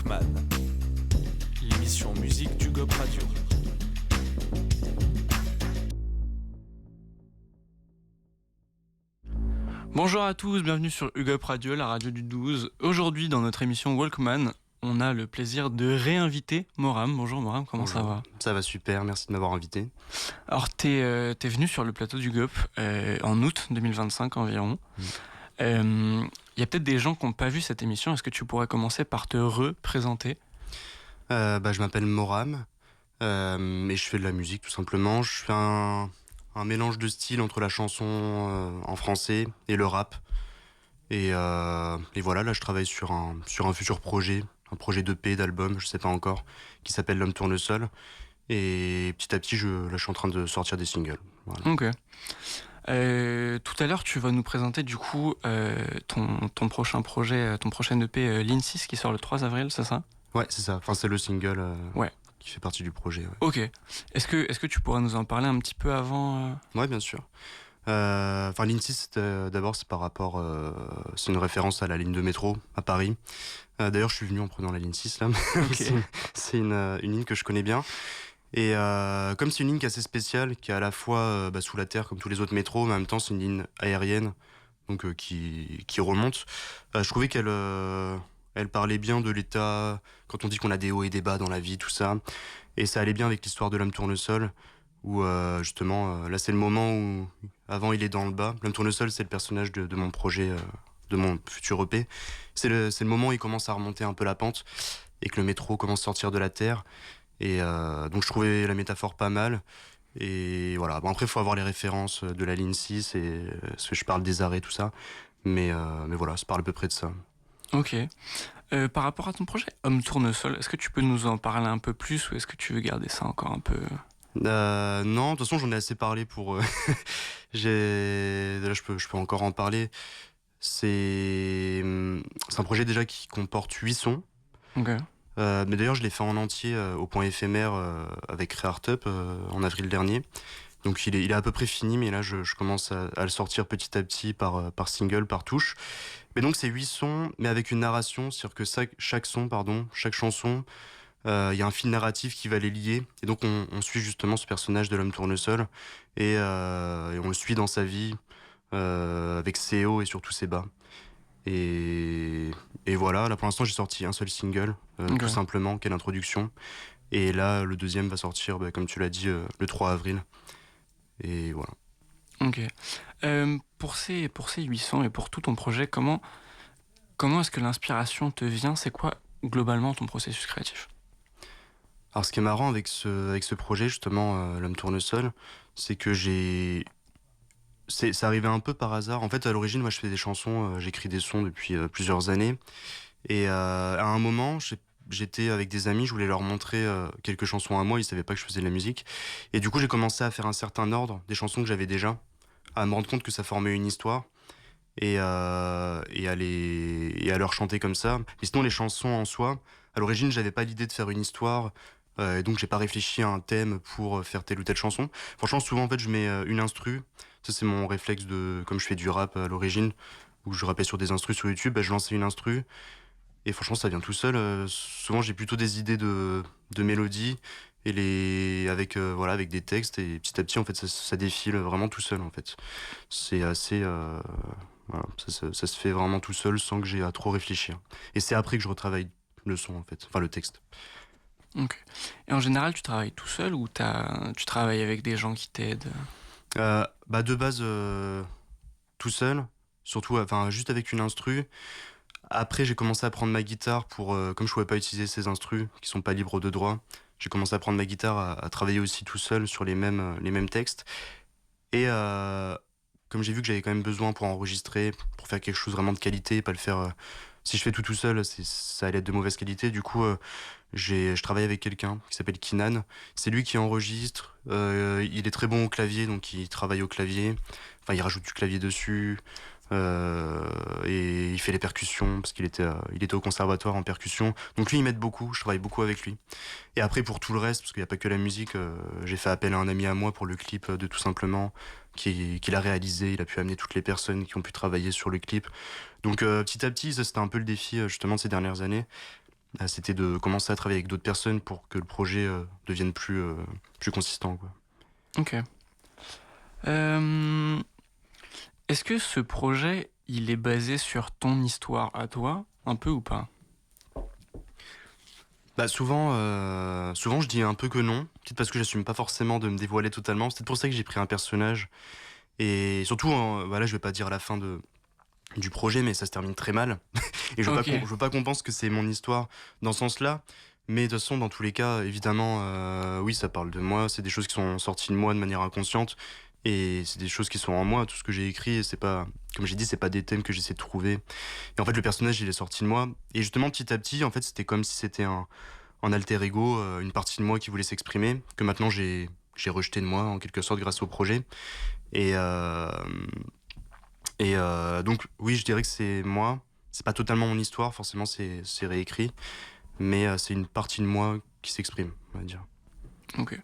Walkman, l'émission musique du GOP Radio. Bonjour à tous, bienvenue sur UGOP Radio, la radio du 12. Aujourd'hui, dans notre émission Walkman, on a le plaisir de réinviter Moram. Bonjour Moram, comment ça va ? Ça va super, merci de m'avoir invité. Alors, t'es venu sur le plateau du GOP en août 2025 environ. Il y a peut-être des gens qui n'ont pas vu cette émission. Est-ce que tu pourrais commencer par te représenter ? Je m'appelle Moram et je fais de la musique tout simplement. Je fais un mélange de styles entre la chanson en français et le rap. Et voilà, là je travaille sur un futur projet, un projet d'EP, d'album, je sais pas encore, qui s'appelle L'Homme Tournesol. Et petit à petit, je suis en train de sortir des singles. Voilà. Ok. Tout à l'heure, tu vas nous présenter du coup ton prochain projet, ton prochain EP L'In6 qui sort le 3 avril, c'est ça ? Ouais, c'est ça. Enfin, c'est le single ouais. qui fait partie du projet. Ouais. Ok. Est-ce que tu pourrais nous en parler un petit peu avant Ouais, bien sûr. L'In6, d'abord, c'est par rapport... c'est une référence à la ligne de métro à Paris. D'ailleurs, je suis venu en prenant la ligne 6, là. Okay. c'est une ligne que je connais bien. Et comme c'est une ligne qui est assez spéciale, qui est à la fois sous la terre comme tous les autres métros, mais en même temps c'est une ligne aérienne, donc qui remonte. Je trouvais qu'elle elle parlait bien de l'état, quand on dit qu'on a des hauts et des bas dans la vie, tout ça. Et ça allait bien avec l'histoire de L'Homme Tournesol, où justement, là c'est le moment où, avant il est dans le bas. L'Homme Tournesol, c'est le personnage de mon projet, de mon futur EP. C'est le moment où il commence à remonter un peu la pente, et que le métro commence à sortir de la terre. Et donc je trouvais la métaphore pas mal. Et voilà. Bon, après, il faut avoir les références de la ligne 6 et parce que je parle des arrêts, tout ça. Mais voilà, ça parle à peu près de ça. Ok. Par rapport à ton projet Homme Tournesol, est-ce que tu peux nous en parler un peu plus ou est-ce que tu veux garder ça encore un peu Non, de toute façon, j'en ai assez parlé pour... Là, je peux encore en parler. C'est un projet déjà qui comporte 8 sons. Ok. Mais d'ailleurs, je l'ai fait en entier au point éphémère avec Reartup en avril dernier. Donc il est à peu près fini, mais là je commence à le sortir petit à petit par single, par touche. Mais donc c'est 8 sons, mais avec une narration, c'est-à-dire que chaque chanson, il y a un fil narratif qui va les lier. Et donc on suit justement ce personnage de L'Homme Tournesol et on le suit dans sa vie avec ses hauts et surtout ses bas. Et voilà, là pour l'instant j'ai sorti un seul single, tout simplement, qui est l'introduction. Et là le deuxième va sortir, comme tu l'as dit, le 3 avril. Et voilà. Ok. Pour ces 800 et pour tout ton projet, comment est-ce que l'inspiration te vient ? C'est quoi globalement ton processus créatif ? Alors ce qui est marrant avec ce projet justement, L'Homme Tournesol, c'est que ça arrivait un peu par hasard. En fait, à l'origine, moi, je fais des chansons, j'écris des sons depuis plusieurs années. Et à un moment, j'étais avec des amis, je voulais leur montrer quelques chansons à moi, ils savaient pas que je faisais de la musique. Et du coup, j'ai commencé à faire un certain ordre des chansons que j'avais déjà, à me rendre compte que ça formait une histoire. Et à leur chanter comme ça. Et sinon, les chansons en soi, à l'origine, j'avais pas l'idée de faire une histoire. Et donc j'ai pas réfléchi à un thème pour faire telle ou telle chanson. Franchement, souvent en fait je mets une instru. Ça c'est mon réflexe comme je fais du rap à l'origine, où je rappais sur des instrus sur YouTube, je lançais une instru et franchement ça vient tout seul. Souvent j'ai plutôt des idées de mélodies et avec des textes, et petit à petit en fait ça défile vraiment tout seul en fait. C'est assez voilà, ça se fait vraiment tout seul sans que j'ai à trop réfléchir. Et c'est après que je retravaille le son en fait, enfin le texte. Ok. Et en général, tu travailles tout seul ou tu travailles avec des gens qui t'aident ? De base, tout seul, surtout, juste avec une instru. Après, j'ai commencé à prendre ma guitare comme je pouvais pas utiliser ces instrus qui sont pas libres de droit, j'ai commencé à prendre ma guitare, à travailler aussi tout seul sur les mêmes textes. Et comme j'ai vu que j'avais quand même besoin pour enregistrer, pour faire quelque chose vraiment de qualité, pas le faire... si je fais tout seul, ça allait être de mauvaise qualité. Du coup, je travaille avec quelqu'un qui s'appelle Kinan. C'est lui qui enregistre. Il est très bon au clavier, donc il travaille au clavier. Enfin, il rajoute du clavier dessus. Et il fait les percussions parce qu'il était au conservatoire en percussion. Donc lui, il m'aide beaucoup. Je travaille beaucoup avec lui. Et après, pour tout le reste, parce qu'il n'y a pas que la musique, j'ai fait appel à un ami à moi pour le clip de Tout Simplement, qu'il a réalisé. Il a pu amener toutes les personnes qui ont pu travailler sur le clip. Donc petit à petit, ça c'était un peu le défi justement de ces dernières années. c'était de commencer à travailler avec d'autres personnes pour que le projet devienne plus consistant, quoi. Ok. Euh, Est-ce que ce projet, il est basé sur ton histoire à toi, un peu ou pas? Bah souvent je dis un peu que non, peut-être parce que j'assume pas forcément de me dévoiler totalement. C'est peut-être pour ça que j'ai pris un personnage. Et surtout, voilà, je vais pas dire la fin du projet, mais ça se termine très mal. Et Ok. je veux pas qu'on pense que c'est mon histoire dans ce sens-là. Mais de toute façon, dans tous les cas, évidemment, oui, ça parle de moi. C'est des choses qui sont sorties de moi de manière inconsciente. Et c'est des choses qui sont en moi, tout ce que j'ai écrit. Et c'est pas, comme j'ai dit, c'est pas des thèmes que j'essaie de trouver. Et en fait, le personnage, il est sorti de moi. Et justement, petit à petit, en fait, c'était comme si c'était un alter ego, une partie de moi qui voulait s'exprimer, que maintenant j'ai rejeté de moi, en quelque sorte, grâce au projet. Et, euh, donc, oui, je dirais que c'est moi. C'est pas totalement mon histoire, forcément, c'est réécrit. Mais c'est une partie de moi qui s'exprime, on va dire. Ok.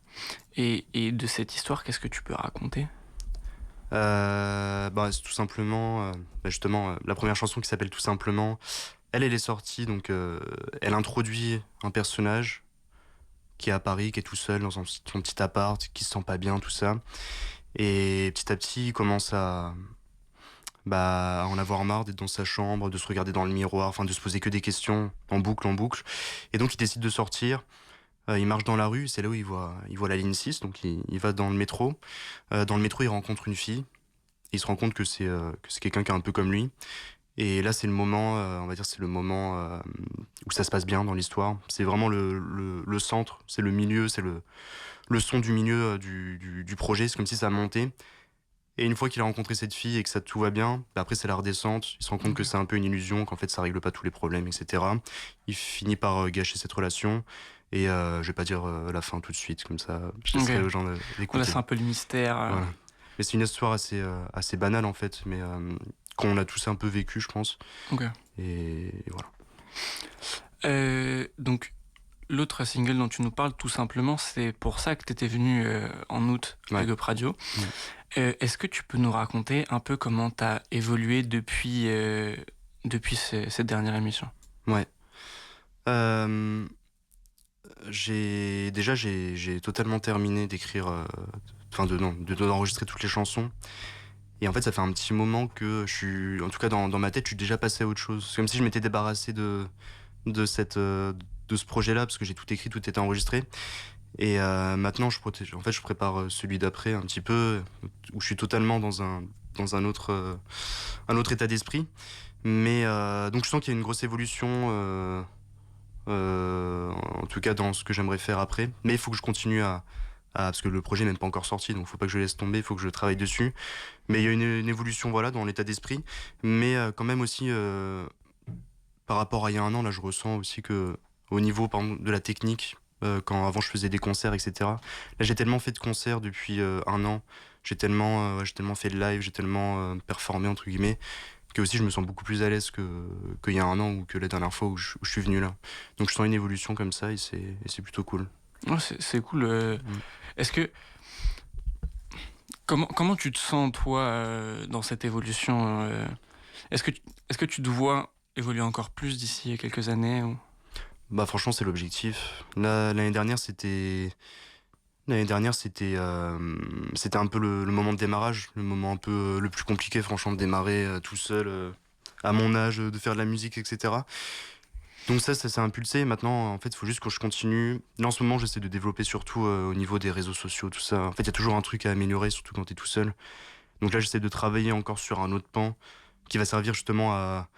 Et de cette histoire, qu'est-ce que tu peux raconter? Bah, c'est tout simplement, justement, la première chanson qui s'appelle Tout simplement, elle est sortie, donc elle introduit un personnage qui est à Paris, qui est tout seul dans son petit appart, qui se sent pas bien, tout ça. Et petit à petit, il commence à en avoir marre d'être dans sa chambre, de se regarder dans le miroir, enfin de se poser que des questions en boucle, en boucle. Et donc il décide de sortir. Il marche dans la rue, c'est là où il voit la ligne 6, donc il va dans le métro. Dans le métro, il rencontre une fille. Il se rend compte que c'est quelqu'un qui est un peu comme lui. Et là, c'est le moment, on va dire, c'est le moment où ça se passe bien dans l'histoire. C'est vraiment le centre, c'est le milieu, c'est le son du milieu du projet. C'est comme si ça montait. Et une fois qu'il a rencontré cette fille et que ça tout va bien, bah après c'est la redescente. Il se rend compte que Ok. c'est un peu une illusion, qu'en fait ça règle pas tous les problèmes, etc. Il finit par gâcher cette relation. Et je vais pas dire la fin tout de suite, comme ça je Ok. laisserai aux gens Voilà, d'écouter. c'est un peu le mystère. Voilà. Mais c'est une histoire assez banale en fait, mais qu'on a tous un peu vécu, je pense. Ok. Et voilà. Donc, l'autre single dont tu nous parles, tout simplement, c'est pour ça que tu étais venu en août à Ouais. Gop Radio. Mm. Est-ce que tu peux nous raconter un peu comment tu as évolué depuis cette dernière émission? Ouais. Euh, j'ai totalement terminé d'écrire, enfin d'enregistrer toutes les chansons. Et en fait, ça fait un petit moment que je suis, en tout cas dans ma tête, je suis déjà passé à autre chose. C'est comme si je m'étais débarrassé de de ce projet-là, parce que j'ai tout écrit, tout était enregistré. Et maintenant, en fait, je prépare celui d'après un petit peu, où je suis totalement dans un autre état d'esprit. Mais donc, je sens qu'il y a une grosse évolution, en tout cas dans ce que j'aimerais faire après. Mais il faut que je continue parce que le projet n'est même pas encore sorti, donc il faut pas que je laisse tomber, il faut que je travaille dessus. Mais il y a une évolution, voilà, dans l'état d'esprit. Mais quand même aussi, par rapport à il y a un an, là, je ressens aussi que au niveau, par exemple, de la technique, quand avant je faisais des concerts, etc. Là, j'ai tellement fait de concerts depuis un an, j'ai tellement fait de live, j'ai tellement performé entre guillemets, que aussi je me sens beaucoup plus à l'aise qu'il y a un an ou que la dernière fois où je suis venu là. Donc je sens une évolution comme ça et c'est plutôt cool. Ouais, c'est cool. Mm. Est-ce que comment tu te sens toi dans cette évolution Est-ce que est-ce que tu te vois évoluer encore plus d'ici quelques années ou... Bah franchement c'est l'objectif. Là, l'année dernière c'était un peu le moment de démarrage, le moment un peu le plus compliqué franchement de démarrer tout seul à mon âge, de faire de la musique, etc. Donc ça s'est impulsé. Maintenant, en fait, il faut juste que je continue. Là, en ce moment, j'essaie de développer surtout au niveau des réseaux sociaux, tout ça. En fait, il y a toujours un truc à améliorer, surtout quand t'es tout seul. Donc là, j'essaie de travailler encore sur un autre pan qui va servir justement à...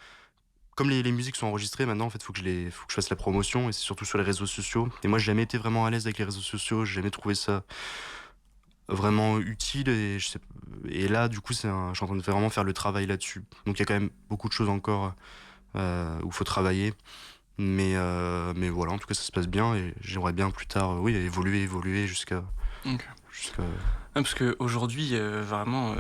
Comme les musiques sont enregistrées maintenant, en fait, faut que je fasse la promotion et c'est surtout sur les réseaux sociaux. Et moi, j'ai jamais été vraiment à l'aise avec les réseaux sociaux. J'ai jamais trouvé ça vraiment utile et là, du coup, je suis en train de vraiment faire le travail là-dessus. Donc il y a quand même beaucoup de choses encore où il faut travailler. Mais voilà, en tout cas, ça se passe bien et j'aimerais bien plus tard, oui, évoluer Ok. jusqu'à... Parce qu'aujourd'hui, vraiment,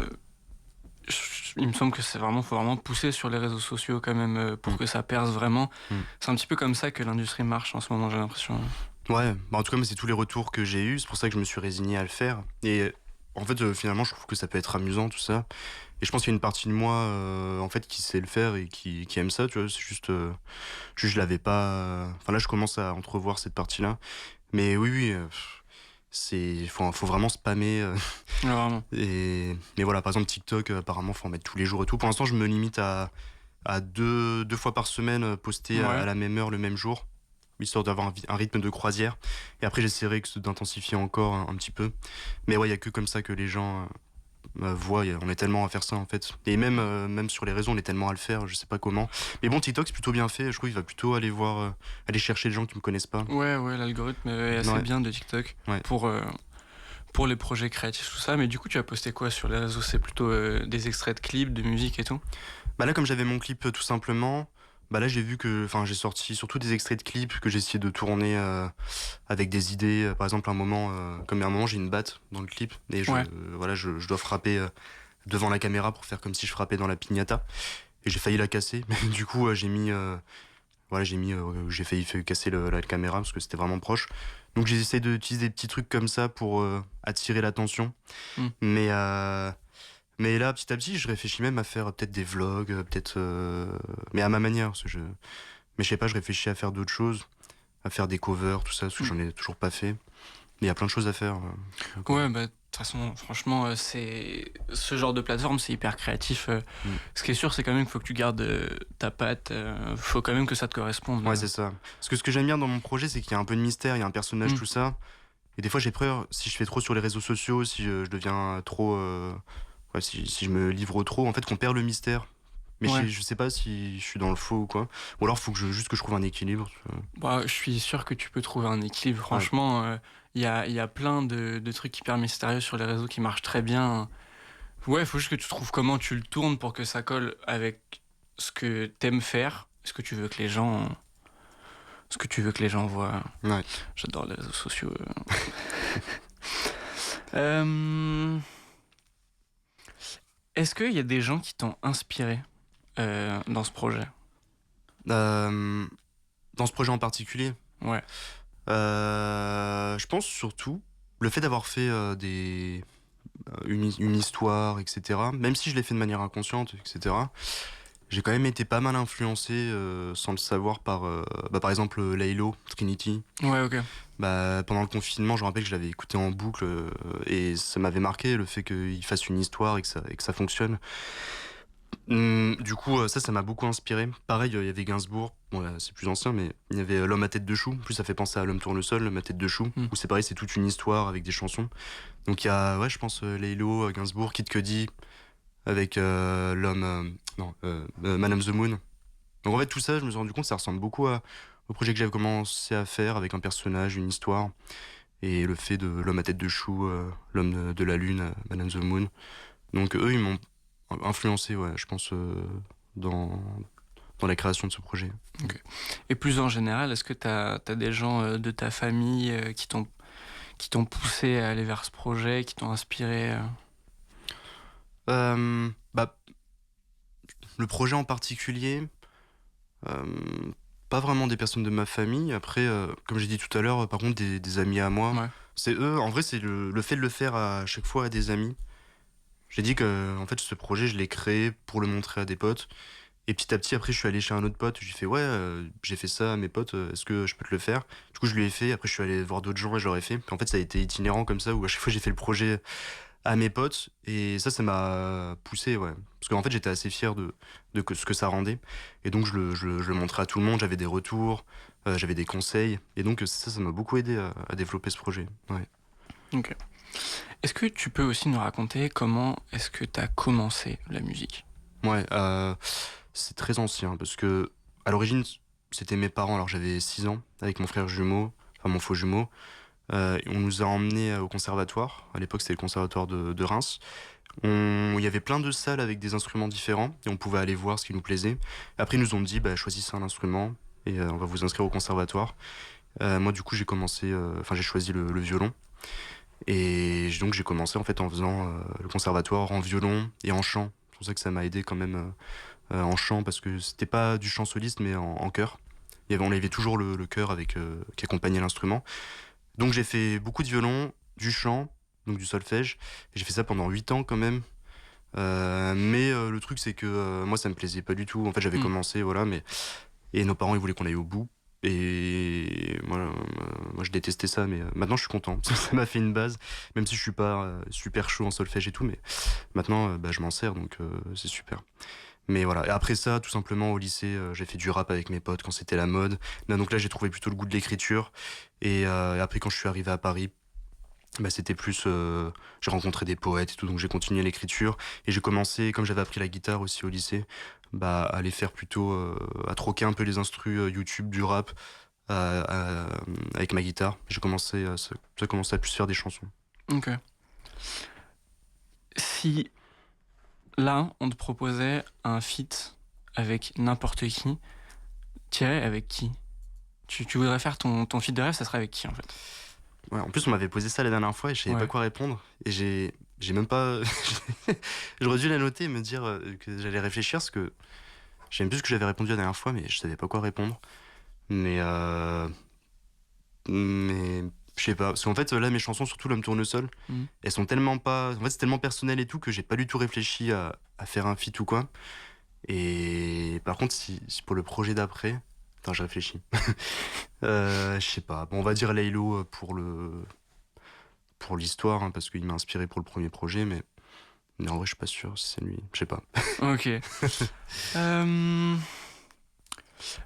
il me semble que faut vraiment pousser sur les réseaux sociaux quand même pour Mm. que ça perce vraiment. Mm. C'est un petit peu comme ça que l'industrie marche en ce moment, j'ai l'impression. Ouais, bah en tout cas, moi, c'est tous les retours que j'ai eus, c'est pour ça que je me suis résigné à le faire. Et en fait, finalement, je trouve que ça peut être amusant, tout ça. Et je pense qu'il y a une partie de moi, en fait, qui sait le faire et qui aime ça, tu vois. C'est juste, je l'avais pas. Enfin, là, je commence à entrevoir cette partie-là. Mais oui, oui, faut vraiment spammer. Ouais, vraiment. Mais voilà, par exemple, TikTok, apparemment, faut en mettre tous les jours et tout. Pour l'instant, je me limite à deux fois par semaine, poster à Ouais. la même heure, le même jour, histoire d'avoir un rythme de croisière. Et après, j'essaierai d'intensifier encore un petit peu. Mais ouais, il y a que comme ça que les gens voient. On est tellement à faire ça, en fait. Et même sur les réseaux, on est tellement à le faire, je sais pas comment. Mais bon, TikTok, c'est plutôt bien fait. Je trouve qu'il va plutôt aller chercher les gens qui me connaissent pas. Ouais, ouais, l'algorithme est assez Ouais, bien de TikTok ouais. pour les projets créatifs, tout ça. Mais du coup, tu as posté quoi sur les réseaux? C'est plutôt des extraits de clips, de musique et tout? Bah là, comme j'avais mon clip tout simplement, bah là j'ai vu que, enfin j'ai sorti surtout des extraits de clips que j'ai essayé de tourner avec des idées. Par exemple, comme à un moment j'ai une batte dans le clip et Ouais. voilà, je dois frapper devant la caméra pour faire comme si je frappais dans la piñata et j'ai failli la casser. Mais du coup j'ai failli casser la caméra parce que c'était vraiment proche. Donc j'ai essayé d'utiliser des petits trucs comme ça pour attirer l'attention. Hmm. Mais euh, mais là, petit à petit, je réfléchis même à faire peut-être des vlogs, mais à ma manière. Mais je sais pas, je réfléchis à faire d'autres choses, à faire des covers, tout ça, parce que Hmm. j'en ai toujours pas fait. Mais il y a plein de choses à faire. Encore. Ouais, bah, de toute façon, franchement, c'est ce genre de plateforme, c'est hyper créatif. Mm. Ce qui est sûr, c'est quand même qu'il faut que tu gardes ta patte. Faut quand même que ça te corresponde. Ouais, c'est ça. Parce que ce que j'aime bien dans mon projet, c'est qu'il y a un peu de mystère, il y a un personnage, Hmm. tout ça. Et des fois, j'ai peur, si je fais trop sur les réseaux sociaux, si je deviens trop. Ouais, si je me livre trop, en fait, qu'on perd le mystère. Mais Ouais. je sais pas si je suis dans le faux ou quoi. Ou alors, faut juste que je trouve un équilibre. Bah, je suis sûr que tu peux trouver un équilibre. Ouais. Franchement, il y a plein de trucs hyper mystérieux sur les réseaux qui marchent très bien. Ouais, il faut juste que tu trouves comment tu le tournes pour que ça colle avec ce que t'aimes faire, ce que tu veux que les gens voient. Ouais. J'adore les réseaux sociaux. Euh, Est-ce qu'il y a des gens qui t'ont inspiré dans ce projet? Euh, Dans ce projet en particulier, Ouais, je pense surtout le fait d'avoir fait une histoire, etc. Même si je l'ai fait de manière inconsciente, etc. J'ai quand même été pas mal influencé sans le savoir par exemple Laylo, Trinity. ouais, ok. Bah, pendant le confinement, je me rappelle que je l'avais écouté en boucle et ça m'avait marqué le fait qu'il fasse une histoire et que ça fonctionne. Du coup, ça m'a beaucoup inspiré. Pareil, il y avait Gainsbourg, bon, là, c'est plus ancien, mais il y avait L'homme à tête de chou. En plus, ça fait penser à L'homme tourne seul, L'homme à tête de chou, Hmm. où c'est pareil, c'est toute une histoire avec des chansons. Donc il y a, ouais, je pense, Laylo, Gainsbourg, Kid Cudi, avec Madame the Moon. Donc en fait, tout ça, je me suis rendu compte, ça ressemble beaucoup au projet que j'avais commencé à faire, avec un personnage, une histoire, et le fait de L'homme à tête de chou, L'homme de la lune, Madame the Moon. Donc eux, ils m'ont influencé, ouais, je pense, dans, dans la création de ce projet. Ok. Et plus en général, est-ce que t'as des gens de ta famille qui t'ont poussé à aller vers ce projet, qui t'ont inspiré Bah, le projet en particulier, euh, pas vraiment des personnes de ma famille. Après, comme j'ai dit tout à l'heure, par contre, des amis à moi. Ouais, C'est eux, en vrai, c'est le fait de le faire à chaque fois à des amis. J'ai dit que, en fait, ce projet, je l'ai créé pour le montrer à des potes. Et petit à petit, après, je suis allé chez un autre pote. J'ai fait, ouais, j'ai fait ça à mes potes, est-ce que je peux te le faire? Du coup, je lui ai fait. Après, je suis allé voir d'autres gens et je leur ai fait. Puis en fait, ça a été itinérant comme ça, où à chaque fois, j'ai fait le projet à mes potes. Et ça m'a poussé, ouais. Parce qu'en fait, j'étais assez fier ce que ça rendait. Et donc, je le montrais à tout le monde. J'avais des retours, j'avais des conseils. Et donc, ça m'a beaucoup aidé à développer ce projet. Ouais. ok. Est-ce que tu peux aussi nous raconter comment est-ce que t'as commencé la musique? Ouais, c'est très ancien parce que à l'origine, c'était mes parents. Alors j'avais 6 ans avec mon frère jumeau, enfin mon faux jumeau. Et on nous a emmenés au conservatoire. À l'époque, c'était le conservatoire de Reims. Il y avait plein de salles avec des instruments différents et on pouvait aller voir ce qui nous plaisait. Après, ils nous ont dit, bah, choisissez un instrument et on va vous inscrire au conservatoire. Moi, du coup, j'ai choisi le violon. Et donc, j'ai commencé en fait en faisant le conservatoire en violon et en chant. C'est pour ça que ça m'a aidé quand même en chant parce que c'était pas du chant soliste mais en chœur. On avait toujours le chœur qui accompagnait l'instrument. Donc j'ai fait beaucoup de violon, du chant, donc du solfège. Et j'ai fait ça pendant 8 ans quand même. Mais le truc, c'est que moi, ça me plaisait pas du tout. En fait, j'avais commencé, voilà, mais. Et nos parents, ils voulaient qu'on aille au bout. Et moi, je détestais ça, mais maintenant, je suis content. Ça m'a fait une base, même si je suis pas super chaud en solfège et tout, mais maintenant, je m'en sers, donc c'est super. Mais voilà. Et après ça, tout simplement, au lycée, j'ai fait du rap avec mes potes quand c'était la mode. Là, donc là, j'ai trouvé plutôt le goût de l'écriture. Et après, quand je suis arrivé à Paris, c'était plus. J'ai rencontré des poètes et tout, donc j'ai continué l'écriture. Et j'ai commencé, comme j'avais appris la guitare aussi au lycée, à aller faire plutôt. À troquer un peu les instrus YouTube du rap avec ma guitare. J'ai commencé. Ça a commencé à plus faire des chansons. Ok. Si là, on te proposait un feat avec n'importe qui, tu irais avec qui? Tu voudrais faire ton feat de rêve, ça serait avec qui en fait? Ouais, en plus, on m'avait posé ça la dernière fois et je savais pas quoi répondre. Et j'ai même pas. J'aurais dû la noter et me dire que j'allais réfléchir parce que j'aime plus ce que j'avais répondu la dernière fois, mais je savais pas quoi répondre. Mais. Mais. Je sais pas. Parce qu'en fait, là, mes chansons, surtout L'Homme Tournesol, elles sont tellement pas. En fait, c'est tellement personnel et tout que j'ai pas du tout réfléchi à faire un feat ou quoi. Et par contre, si pour le projet d'après. Attends, je réfléchis. Je sais pas. Bon, on va dire Laylo pour l'histoire, hein, parce qu'il m'a inspiré pour le premier projet, mais en vrai, je suis pas sûr si c'est lui. Je sais pas. Ok.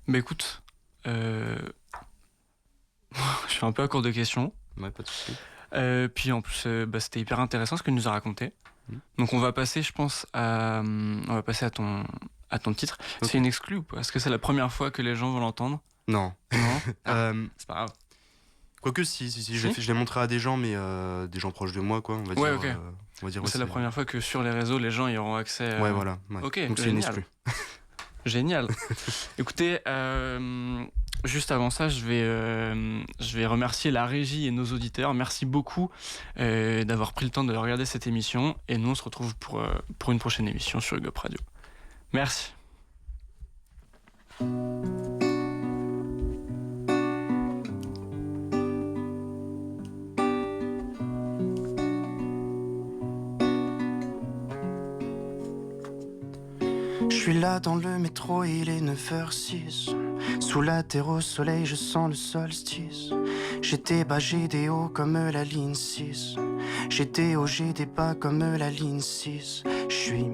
Bah écoute, je suis un peu à court de questions. Ouais, pas de soucis. Puis en plus, c'était hyper intéressant ce que tu nous as raconté. Donc on va passer, je pense, à ton titre. Okay. C'est une exclue ou pas? Est-ce que c'est la première fois que les gens vont l'entendre? Non. Non. C'est pas grave. Quoique si je l'ai montré à des gens, mais des gens proches de moi, quoi. On va dire. Ok. On va dire. C'est la première fois que sur les réseaux, les gens y auront accès. Ouais, voilà. Ouais. Ok. Donc c'est une exclue. Génial. Écoutez, juste avant ça, je vais remercier la régie et nos auditeurs. Merci beaucoup d'avoir pris le temps de regarder cette émission. Et nous, on se retrouve pour une prochaine émission sur UGOP Radio. Merci. Je suis là dans le métro, il est 9h06. Sous la terre au soleil, je sens le solstice. J'étais bas, j'ai des hauts comme la ligne 6. J'étais haut, j'ai des bas comme la ligne 6. Je suis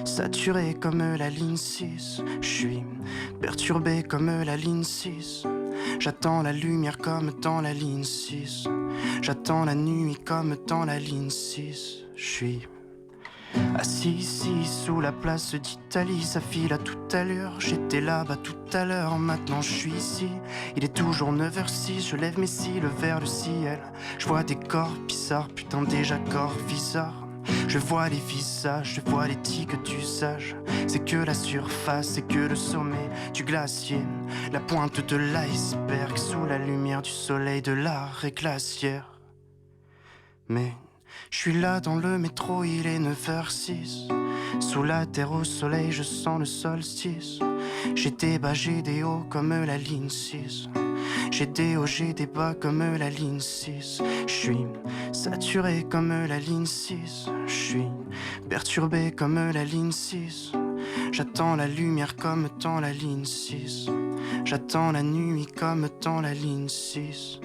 saturé comme la ligne 6. Je suis perturbé comme la ligne 6. J'attends la lumière comme dans la ligne 6. J'attends la nuit comme dans la ligne 6. Je suis assis ici sous la place d'Italie, ça file à toute allure. J'étais là-bas tout à l'heure, maintenant je suis ici. Il est toujours 9h06, je lève mes cils vers le ciel. Je vois des corps bizarres, putain déjà corps bizarres. Je vois les visages, je vois les tics d'usage. C'est que la surface, c'est que le sommet du glacier. La pointe de l'iceberg sous la lumière du soleil de l'arrêt glaciaire. Mais je suis là dans le métro, il est 9h06. Sous la terre au soleil, je sens le solstice. J'ai des bas, j'ai des hauts comme la ligne 6. J'ai des hauts, j'ai des bas comme la ligne 6. Je suis saturé comme la ligne 6. Je suis perturbé comme la ligne 6. J'attends la lumière comme dans la ligne 6. J'attends la nuit comme dans la ligne 6.